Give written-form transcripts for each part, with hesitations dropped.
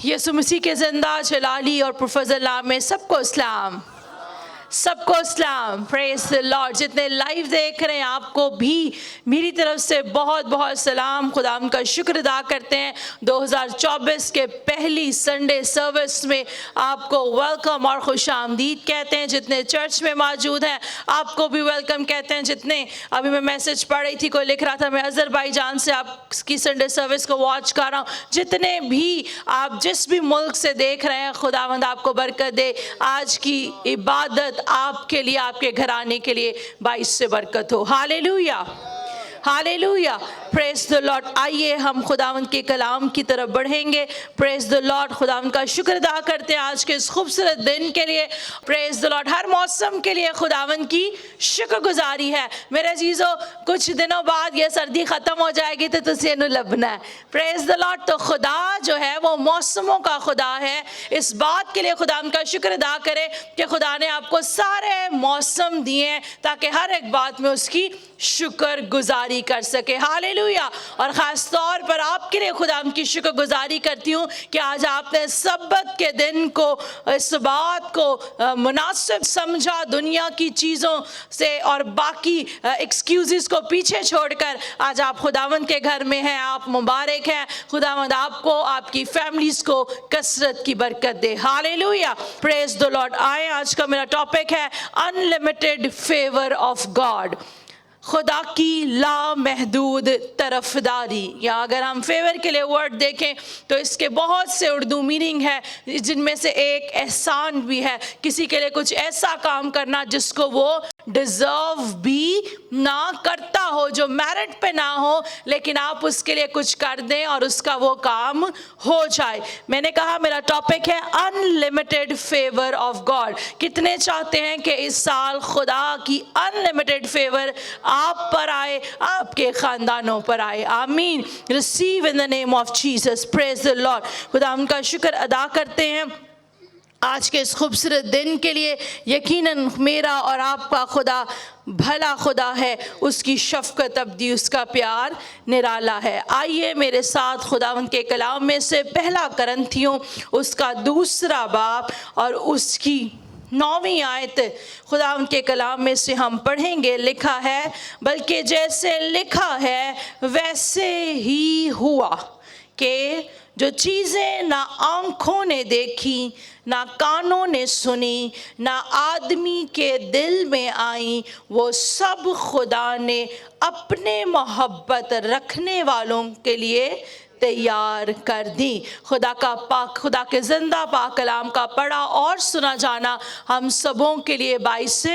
یسوع مسیح کے زندہ جلالی اور پرفضل نام میں سب کو اسلام، سب کو اسلام. پریز دی لارڈ. جتنے لائیو دیکھ رہے ہیں آپ کو بھی میری طرف سے بہت بہت سلام. خدا ان کا شکر ادا کرتے ہیں 2024 کے پہلی سنڈے سروس میں آپ کو ویلکم اور خوش آمدید کہتے ہیں. جتنے چرچ میں موجود ہیں آپ کو بھی ویلکم کہتے ہیں. جتنے ابھی میں میسج پڑھ رہی تھی، کوئی لکھ رہا تھا میں آذربائی جان سے آپ کی سنڈے سروس کو واچ کر رہا ہوں. جتنے بھی آپ جس بھی ملک سے دیکھ رہے ہیں خداوند آپ کو برکت دے. آج کی عبادت آپ کے لیے، آپ کے گھرانے کے لیے باعث سے برکت ہو. ہاللیلویا، ہاللیلویا. پریز دی لارڈ. آئیے ہم خداوند کے کلام کی طرف بڑھیں گے. پریز دی لارڈ. خداوند کا شکر ادا کرتے ہیں آج کے اس خوبصورت دن کے لیے. پریز دی لارڈ. ہر موسم کے لیے خداوند کی شکر گزاری ہے. میرے عزیزو کچھ دنوں بعد یہ سردی ختم ہو جائے گی تو تسی انہوں لبنا ہے. پریز دی لارڈ. تو خدا جو ہے وہ موسموں کا خدا ہے. اس بات کے لیے خداوند کا شکر ادا کرے کہ خدا نے آپ کو سارے موسم دیے ہیں تاکہ ہر ایک بات میں اس کی شکر گزاری کر سکے. ہاللیلویا. اور خاص طور پر آپ کے لیے خدا کی شکر گزاری کرتی ہوں کہ آج آپ نے سبت کے دن کو، اس بات کو مناسب سمجھا، دنیا کی چیزوں سے اور باقی ایکسکیوزز کو پیچھے چھوڑ کر آج آپ خداوند کے گھر میں ہیں. آپ مبارک ہیں. خداوند آپ کو، آپ کی فیملیز کو کثرت کی برکت دے. ہاللیلویا. پریز دی لارڈ. آئے آج کا میرا ٹاپک ہے انلمیٹڈ فیور آف گاڈ. خدا کی لامحدود طرفداری. یا اگر ہم فیور کے لیے ورڈ دیکھیں تو اس کے بہت سے اردو میننگ ہے، جن میں سے ایک احسان بھی ہے. کسی کے لیے کچھ ایسا کام کرنا جس کو وہ ڈیزرو بھی نہ کرتا ہو، جو میرٹ پہ نہ ہو، لیکن آپ اس کے لیے کچھ کر دیں اور اس کا وہ کام ہو جائے. میں نے کہا میرا ٹاپک ہے انلمیٹڈ فیور آف گاڈ. کتنے چاہتے ہیں کہ اس سال خدا کی انلمیٹڈ فیور آپ پر آئے، آپ کے خاندانوں پر آئے؟ آمین. Receive in the name of Jesus. Praise the Lord. خدا ان کا شکر ادا کرتے ہیں آج کے اس خوبصورت دن کے لیے. یقیناً میرا اور آپ کا خدا بھلا خدا ہے. اس کی شفقت ابدی، اس کا پیار نرالا ہے. آئیے میرے ساتھ خداوند کے کلام میں سے پہلا کرنتھیوں اس کا 2 باب اور اس کی 9ویں آیت خداوند کے کلام میں سے ہم پڑھیں گے. لکھا ہے، بلکہ جیسے لکھا ہے ویسے ہی ہوا کہ جو چیزیں نہ آنکھوں نے دیکھی، نہ کانوں نے سنی، نہ آدمی کے دل میں آئیں، وہ سب خدا نے اپنے محبت رکھنے والوں کے لیے تیار کر دی. خدا کا پاک، خدا کے زندہ پاک کلام کا پڑھا اور سنا جانا ہم سبوں کے لیے باعث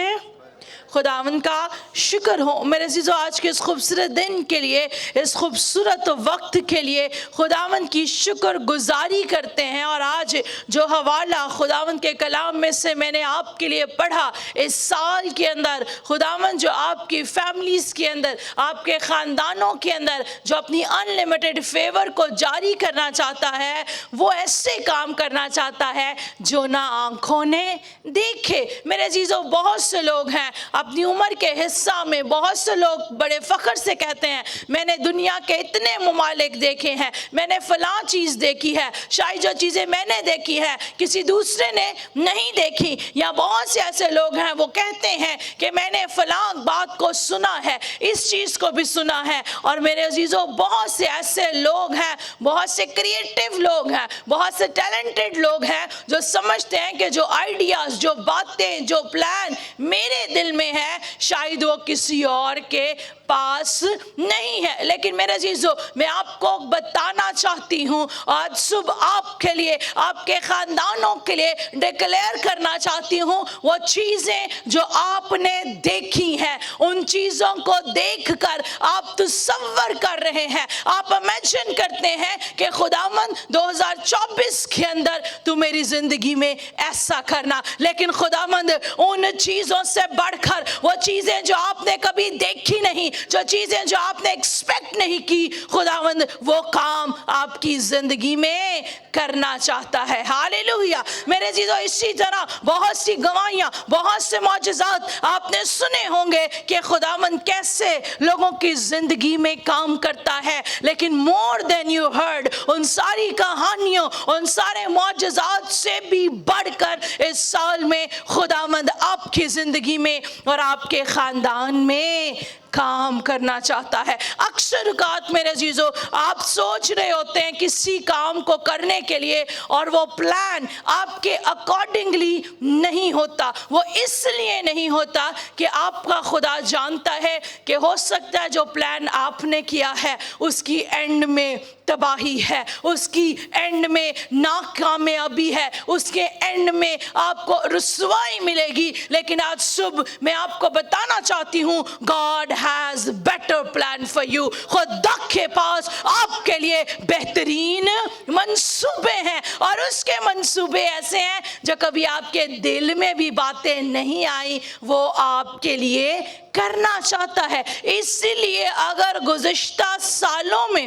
خداوند کا شکر ہو. میرے عزیزو آج کے اس خوبصورت دن کے لیے، اس خوبصورت وقت کے لیے خداوند کی شکر گزاری کرتے ہیں. اور آج جو حوالہ خداوند کے کلام میں سے میں نے آپ کے لیے پڑھا، اس سال کے اندر خداوند جو آپ کی فیملیز کے اندر، آپ کے خاندانوں کے اندر جو اپنی انلمیٹڈ فیور کو جاری کرنا چاہتا ہے، وہ ایسے کام کرنا چاہتا ہے جو نہ آنکھوں نے دیکھے. میرے عزیزو بہت سے لوگ ہیں اپنی عمر کے حصہ میں، بہت سے لوگ بڑے فخر سے کہتے ہیں میں نے دنیا کے اتنے ممالک دیکھے ہیں، میں نے فلاں چیز دیکھی ہے. شاید جو چیزیں میں نے دیکھی ہے کسی دوسرے نے نہیں دیکھی. یا بہت سے ایسے لوگ ہیں وہ کہتے ہیں کہ میں نے فلاں بات کو سنا ہے، اس چیز کو بھی سنا ہے. اور میرے عزیزو بہت سے ایسے لوگ ہیں، بہت سے کریٹیو لوگ ہیں، بہت سے ٹیلنٹڈ لوگ ہیں جو سمجھتے ہیں کہ جو آئیڈیاز، جو باتیں، جو پلان میرے دل میں ہے شاید وہ کسی اور کے پاس نہیں ہے. لیکن میرے عزیزو میں آپ کو بتانا چاہتی ہوں، آج صبح آپ کے لیے، آپ کے خاندانوں کے لیے ڈکلیئر کرنا چاہتی ہوں، وہ چیزیں جو آپ نے دیکھی ہیں، ان چیزوں کو دیکھ کر آپ تصور کر رہے ہیں، آپ امیجن کرتے ہیں کہ خداوند 2024 کے اندر تو میری زندگی میں ایسا کرنا. لیکن خداوند ان چیزوں سے بڑھ کر وہ چیزیں جو آپ نے کبھی دیکھی نہیں، جو چیزیں جو آپ نے ایکسپیکٹ نہیں کی، خداوند وہ کام آپ کی زندگی میں میں کرنا چاہتا ہے. ہاللویا. میرے عزیزو اسی طرح بہت سی گواہیاں, بہت سے معجزات آپ نے سنے ہوں گے کہ خداوند کیسے لوگوں کی زندگی میں کام کرتا ہے, لیکن مور دین یو ہرڈ, ان ساری کہانیوں, ان سارے معجزات سے بھی بڑھ کر اس سال میں خداوند آپ کی زندگی میں اور آپ کے خاندان میں کام کرنا چاہتا ہے. اکثر اوقات میرے عزیزو آپ سوچ رہے ہوتے ہیں کسی کام کو کرنے کے لیے اور وہ پلان آپ کے اکارڈنگلی نہیں ہوتا. وہ اس لیے نہیں ہوتا کہ آپ کا خدا جانتا ہے کہ ہو سکتا ہے جو پلان آپ نے کیا ہے اس کی اینڈ میں تباہی ہے, اس کی اینڈ میں ناکامیابی ہے, اس کے اینڈ میں آپ کو رسوائی ملے گی. لیکن آج صبح میں آپ کو بتانا چاہتی ہوں God has better plan for you. خدا کے پاس آپ کے لیے بہترین منصوبے ہیں, اور اس کے منصوبے ایسے ہیں جو کبھی آپ کے دل میں بھی باتیں نہیں آئی وہ آپ کے لیے کرنا چاہتا ہے. اس لیے اگر گزشتہ سالوں میں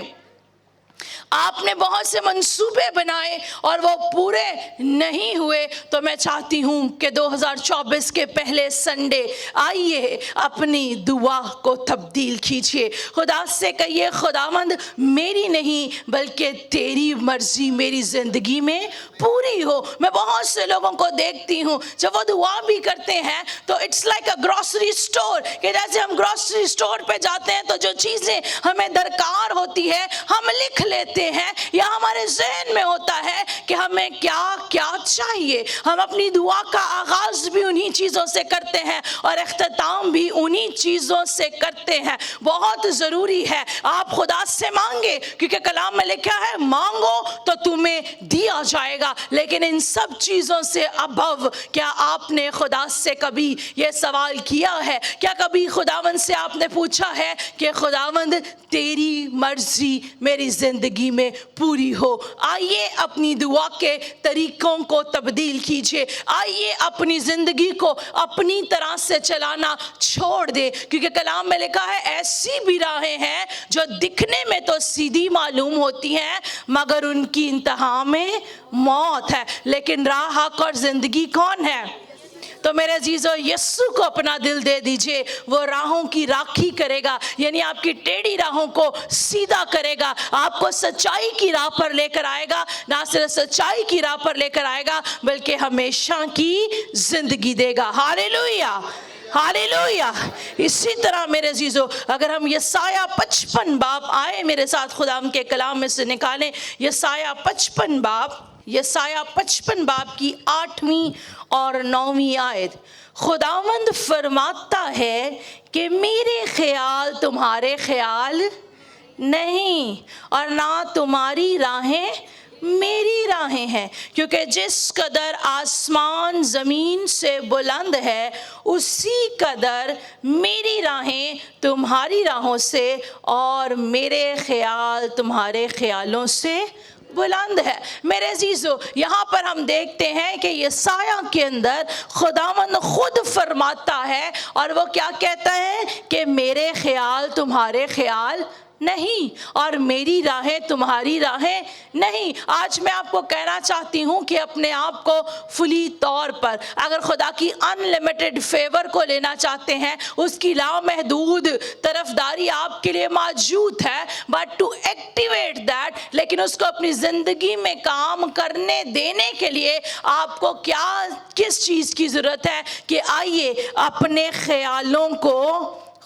آپ نے بہت سے منصوبے بنائے اور وہ پورے نہیں ہوئے تو میں چاہتی ہوں کہ 2024 کے پہلے سنڈے آئیے اپنی دعا کو تبدیل کیجیے. خدا سے کہیے خداوند میری نہیں بلکہ تیری مرضی میری زندگی میں پوری ہو. میں بہت سے لوگوں کو دیکھتی ہوں جب وہ دعا بھی کرتے ہیں تو it's like a grocery store, کہ جیسے ہم گروسری اسٹور پہ جاتے ہیں تو جو چیزیں ہمیں درکار ہوتی ہے ہم لکھ لیتے ہیں, یا ہمارے ذہن میں ہوتا ہے کہ ہمیں کیا کیا چاہیے. ہم اپنی دعا کا آغاز بھی انہی چیزوں سے کرتے ہیں اور اختتام بھی انہی چیزوں سے کرتے ہیں. بہت ضروری ہے آپ خدا سے مانگے, کیونکہ کلام میں لکھا ہے مانگو تو تمہیں دیا جائے گا. لیکن ان سب چیزوں سے ابو کیا آپ نے خدا سے کبھی یہ سوال کیا ہے, کیا کبھی خداوند سے آپ نے پوچھا ہے کہ خداوند تیری مرضی میری زندگی میں پوری ہو. آئیے اپنی دعا کے طریقوں کو تبدیل کیجیے, آئیے اپنی زندگی کو اپنی طرح سے چلانا چھوڑ دے, کیونکہ کلام میں لکھا ہے ایسی بھی راہیں ہیں جو دکھنے میں تو سیدھی معلوم ہوتی ہیں مگر ان کی انتہا میں موت ہے. لیکن راہ حق اور زندگی کون ہے؟ تو میرے عزیزو یسوع کو اپنا دل دے دیجئے, وہ راہوں کی راکھی کرے گا, یعنی آپ کی ٹیڑھی راہوں کو سیدھا کرے گا, آپ کو سچائی کی راہ پر لے کر آئے گا. نہ صرف سچائی کی راہ پر لے کر آئے گا بلکہ ہمیشہ کی زندگی دے گا. Hallelujah hallelujah. اسی طرح میرے عزیزو اگر ہم یسایہ 55 باب آئے میرے ساتھ خدا کے کلام میں سے نکالیں, یسایہ 55 باب, یسایہ 55 باب کی 8ویں اور 9ویں آیت. خداوند فرماتا ہے کہ میرے خیال تمہارے خیال نہیں اور نہ تمہاری راہیں میری راہیں ہیں, کیونکہ جس قدر آسمان زمین سے بلند ہے اسی قدر میری راہیں تمہاری راہوں سے اور میرے خیال تمہارے خیالوں سے بلند ہے. میرے عزیزو یہاں پر ہم دیکھتے ہیں کہ یسایہ کے اندر خداوند خود فرماتا ہے اور وہ کیا کہتا ہے کہ میرے خیال تمہارے خیال نہیں اور میری راہیں تمہاری راہیں نہیں. آج میں آپ کو کہنا چاہتی ہوں کہ اپنے آپ کو فلی طور پر اگر خدا کی ان لمیٹڈ فیور کو لینا چاہتے ہیں, اس کی لامحدود طرفداری آپ کے لیے موجود ہے, بٹ ٹو ایکٹیویٹ دیٹ, لیکن اس کو اپنی زندگی میں کام کرنے دینے کے لیے آپ کو کس چیز کی ضرورت ہے کہ آئیے اپنے خیالوں کو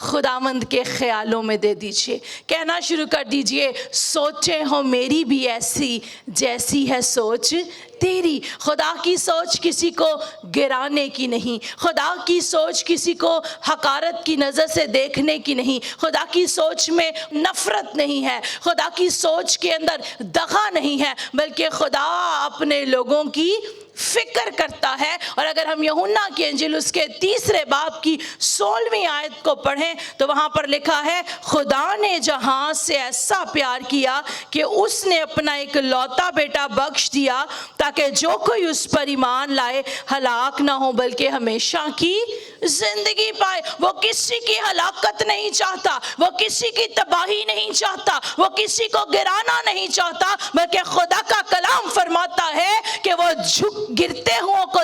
خداوند کے خیالوں میں دے دیجئے. کہنا شروع کر دیجئے سوچیں ہو میری بھی ایسی جیسی ہے سوچ تیری. خدا کی سوچ کسی کو گرانے کی نہیں, خدا کی سوچ کسی کو حقارت کی نظر سے دیکھنے کی نہیں, خدا کی سوچ میں نفرت نہیں ہے, خدا کی سوچ کے اندر دغا نہیں ہے, بلکہ خدا اپنے لوگوں کی فکر کرتا ہے. اور اگر ہم یوحنا کی انجیل اس کے 3 باب کی 16ویں آیت کو پڑھیں تو وہاں پر لکھا ہے خدا نے جہاں سے ایسا پیار کیا کہ اس نے اپنا ایک لوتا بیٹا بخش دیا تاکہ جو کوئی اس پر ایمان لائے ہلاک نہ ہو بلکہ ہمیشہ کی زندگی پائے. وہ کسی کی ہلاکت نہیں چاہتا, وہ کسی کی تباہی نہیں چاہتا, وہ کسی کو گرانا نہیں چاہتا, بلکہ خدا کا کلام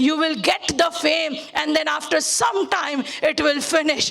you will get the fame and then after some time it will finish।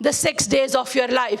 the 6 days of your life?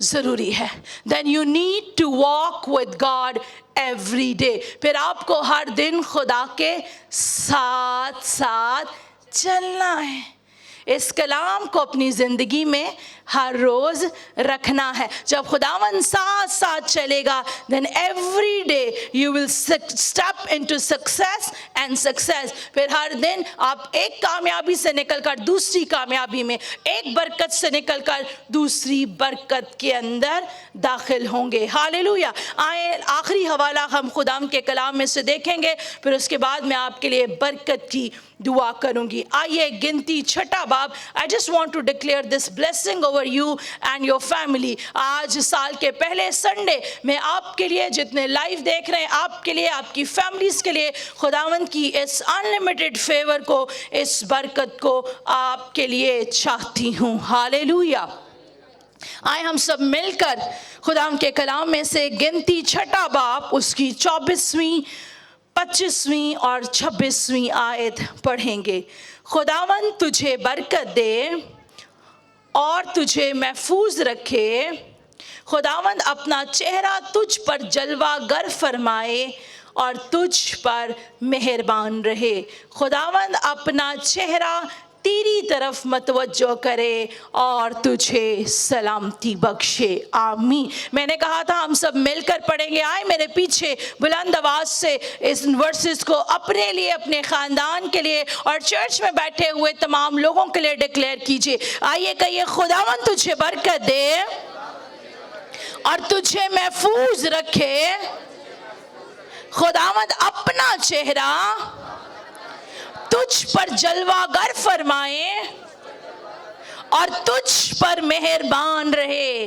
ضروری ہے. Then you need to walk with God every day. پھر آپ کو ہر دن خدا کے ساتھ ساتھ چلنا ہے. اس کلام کو اپنی زندگی میں ہر روز رکھنا ہے. جب خداوند ساتھ ساتھ چلے گا, then every day you will step into success and success. پھر ہر دن آپ ایک کامیابی سے نکل کر دوسری کامیابی میں, ایک برکت سے نکل کر دوسری برکت کے اندر داخل ہوں گے. ہاللویا. آئیں آخری حوالہ ہم خداوند کے کلام میں سے دیکھیں گے, پھر اس کے بعد میں آپ کے لیے برکت کی دعا کروں گی. آئیے گنتی چھٹا باب. I just want to declare this blessing over you and your family. آج سال کے پہلے سنڈے میں آپ کے لیے, جتنے لائیو دیکھ رہے ہیں, آپ کے لیے, آپ کی فیملیز کے لیے خداوند کی اس انلیمیٹڈ فیور کو, اس برکت کو آپ کے لیے چاہتی ہوں. ہاللویا. آئے ہم سب مل کر خداوند کے کلام میں سے گنتی چھٹا باب اس کی 24ویں 25ویں اور 26ویں آیت پڑھیں گے. خداوند تجھے برکت دے اور تجھے محفوظ رکھے. خداوند اپنا چہرہ تجھ پر جلوہ گر فرمائے اور تجھ پر مہربان رہے. خداوند اپنا چہرہ تیری طرف متوجہ کرے اور تجھے سلامتی بخشے. آمین. میں نے کہا تھا ہم سب مل کر پڑھیں گے. آئے میرے پیچھے بلند آواز سے اس ورسز کو اپنے لیے, اپنے خاندان کے لیے اور چرچ میں بیٹھے ہوئے تمام لوگوں کے لیے ڈکلیئر کیجئے. آئیے کہیے, خداوند تجھے برکت دے اور تجھے محفوظ رکھے. خداوند اپنا چہرہ تجھ پر جلوہ گر فرمائے اور تجھ پر مہربان رہے.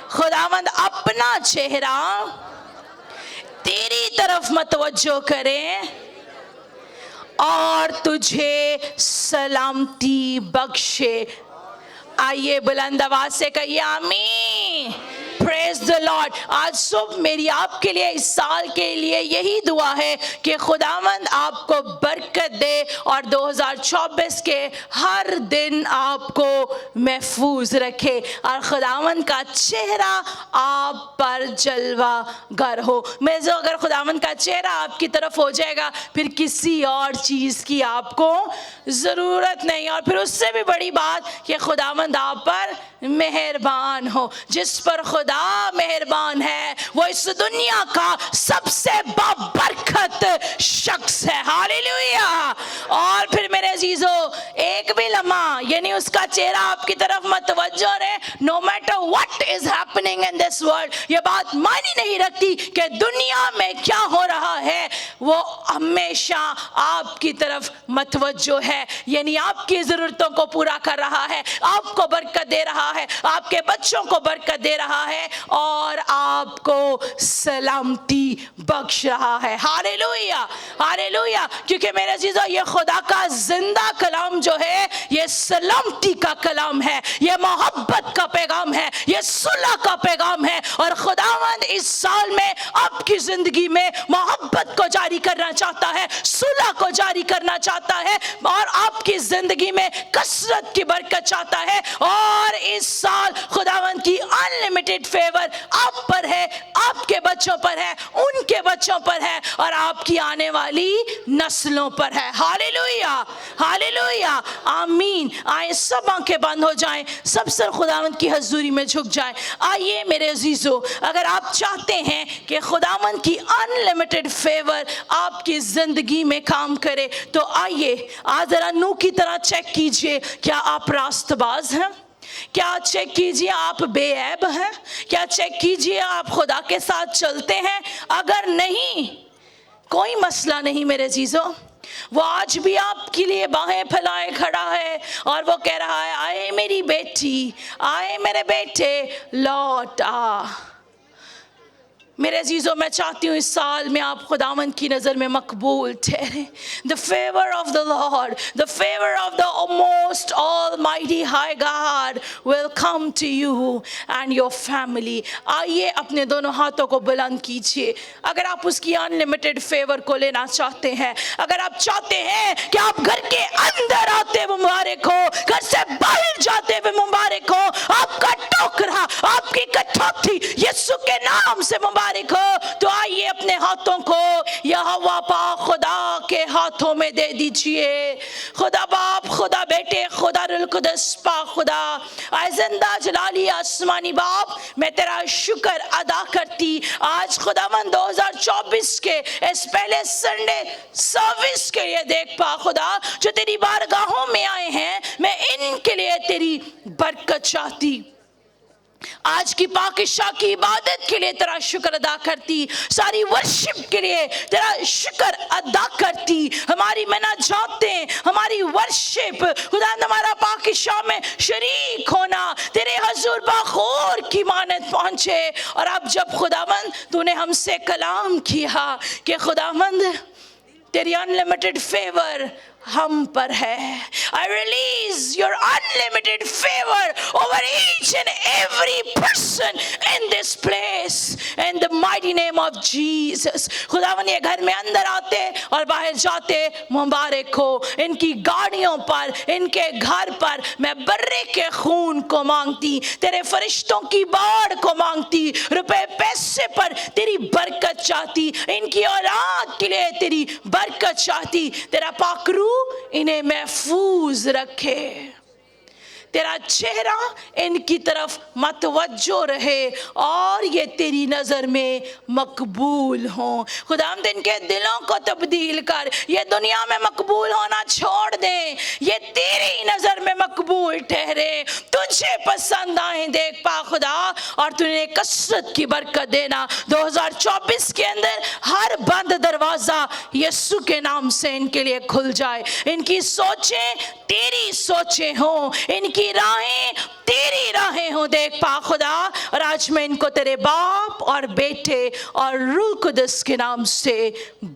خداوند اپنا چہرہ تیری طرف متوجہ کرے اور تجھے سلامتی بخشے. آئیے بلند آواز سے کہیے آمین. پریز دی لارڈ. آج صبح میری آپ کے لیے, اس سال کے لیے یہی دعا ہے کہ خداوند آپ کو برکت دے اور 2024 کے ہر دن آپ کو محفوظ رکھے اور خداوند کا چہرہ آپ پر جلوہ گر ہو. اگر خداوند کا چہرہ آپ کی طرف ہو جائے گا, پھر کسی اور چیز کی آپ کو ضرورت نہیں. اور پھر اس سے بھی بڑی بات کہ خداوند آپ پر مہربان ہو. جس پر خدا مہربان ہے وہ اس دنیا کا سب سے بابرکت شخص ہے. ہاللویا. اور پھر میرے عزیزو, ایک بھی لمحہ یعنی اس کا چہرہ آپ کی طرف متوجہ رہے, no matter what is happening in this world. یہ بات معنی نہیں رکھتی کہ دنیا میں کیا ہو رہا ہے, وہ ہمیشہ آپ کی طرف متوجہ ہے. یعنی آپ کی ضرورتوں کو پورا کر رہا ہے, آپ کو برکت دے رہا ہے, آپ کے بچوں کو برکت دے رہا ہے اور آپ کو سلامتی بخش رہا ہے. ہاللویا. ہاللویا. کیونکہ میرے عزیزو, یہ خدا کا زندہ کلام جو ہے, یہ سلامتی کا کلام ہے, یہ محبت کا پیغام ہے, یہ صلح کا پیغام ہے. اور خداوند اس سال میں آپ کی زندگی میں محبت کو جاری کرنا چاہتا ہے, صلح کو جاری کرنا چاہتا ہے, اور آپ کی زندگی میں کثرت کی برکت چاہتا ہے. اور اس سال خداوند کی انلیمیٹڈ فیور آپ پر ہے, آپ کے بچوں پر ہے, ان کے بچوں پر ہے, اور آپ کی آنے والی نسلوں پر ہے. ہاللویا. ہاللویا. آمین. آئیں سب آنکھیں بند ہو جائیں, سب سر خداوند کی حضوری میں جھک جائیں. آئیے میرے عزیزو, اگر آپ چاہتے ہیں کہ خداوند کی انلیمیٹڈ فیور آپ کی زندگی میں کام کرے, تو آئیے آج ذرا نو کی طرح چیک کیجئے, کیا آپ راست باز ہیں؟ کیا چیک کیجئے آپ بے عیب ہیں؟ کیا چیک کیجئے آپ خدا کے ساتھ چلتے ہیں؟ اگر نہیں, کوئی مسئلہ نہیں میرے عزیزو. وہ آج بھی آپ کے لیے باہیں پھیلائے کھڑا ہے اور وہ کہہ رہا ہے, آئے میری بیٹی, آئے میرے بیٹے, لوٹ آ. میرے عزیزوں, میں چاہتی ہوں اس سال میں آپ خداوند کی نظر میں مقبول ٹھہریں. The favor of the Lord, the favor of the most almighty high God will come to you and your family. آئیے اپنے دونوں ہاتھوں کو بلند کیجئے. اگر آپ اس کی انلیمیٹڈ فیور کو لینا چاہتے ہیں, اگر آپ چاہتے ہیں کہ آپ گھر کے اندر آتے ہوئے مبارک ہو, گھر سے باہر جاتے ہوئے مبارک ہو, آپ کا ٹوکرا, ہاتھوں کو یہوہ پاک خدا کے ہاتھوں میں دے دیجئے. خدا باپ، خدا بیٹے، خدا روح القدس پاک خدا، اے زندہ جلالی آسمانی باپ، میں تیرا شکر ادا کرتی آج خداوند 2024 کے اس پہلے سنڈے سروس کے لیے دیکھ پا خدا جو تیری بارگاہوں میں آئے ہیں. میں ان کے لیے تیری برکت چاہتی. آج کی پاکشاہ کی عبادت کے لیے تیرا شکر ادا کرتی. ساری ورشپ کے لیے تیرا شکر ادا کرتی. ہماری مناجاتیں، ہماری ورشپ خدا ہمارا پاکشاہ میں شریک ہونا تیرے حضور باخور کی مانت پہنچے. اور اب جب خداوند تو نے ہم سے کلام کیا کہ خداوند تیری unlimited favor ہم پر ہے. I release your unlimited favor over each and every person in this place in the mighty name of Jesus. خداوند یہ گھر میں اندر آتے اور باہر جاتے مبارک ہو. ان کی گاڑیوں پر، ان کے گھر پر میں برے کے خون کو مانگتی، تیرے فرشتوں کی باڑ کو مانگتی، روپے پیسے پر تیری برکت چاہتی، ان کی اولاد کے لیے تیری برکت چاہتی. تیرا پاک روح انہیں محفوظ رکھے. تیرا چہرہ ان کی طرف متوجہ رہے اور یہ تیری نظر میں مقبول ہوں. خداوند ان کے دلوں کو تبدیل کر. یہ دنیا میں مقبول ہونا چھوڑ دیں، یہ تیری نظر میں مقبول ٹھہرے، تجھے پسند آئیں. دیکھ پا خدا اور تو نے کثرت کی برکت دینا. 2024 کے اندر ہر بند دروازہ یسوع کے نام سے ان کے لیے کھل جائے. ان کی سوچیں تیری سوچیں ہوں، ان کی راہیں تیری راہیں ہوں. دیکھ پا خدا اور آج میں ان کو تیرے باپ اور بیٹے اور روح القدس کے نام سے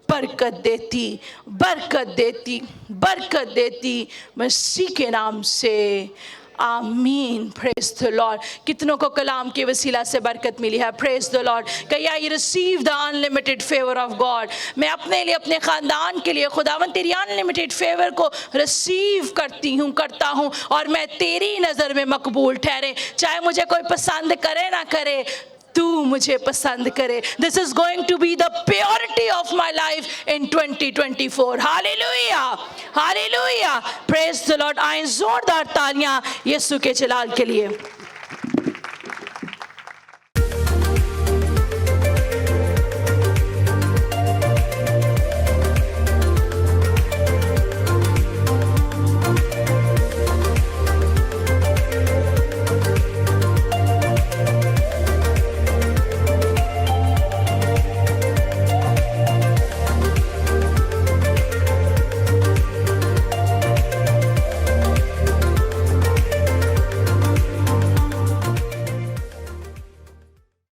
برکت دیتی، برکت دیتی، برکت دیتی مسیح کے نام سے. آمین. پریز دی لارڈ. کتنوں کو کلام کے وسیلہ سے برکت ملی ہے؟ پریز دی لارڈ. کہ I receive the unlimited favor of God. میں اپنے لیے، اپنے خاندان کے لیے خداوند تیری unlimited favor کو ریسیو کرتی ہوں، کرتا ہوں، اور میں تیری نظر میں مقبول ٹھہرے. چاہے مجھے کوئی پسند کرے نہ کرے، تو مجھے پسند کرے. This is going to be the purity of my life in 2024. Hallelujah. Hallelujah. Praise the Lord. آئیں زوردار تالیاں یسوع کے جلال کے لیے.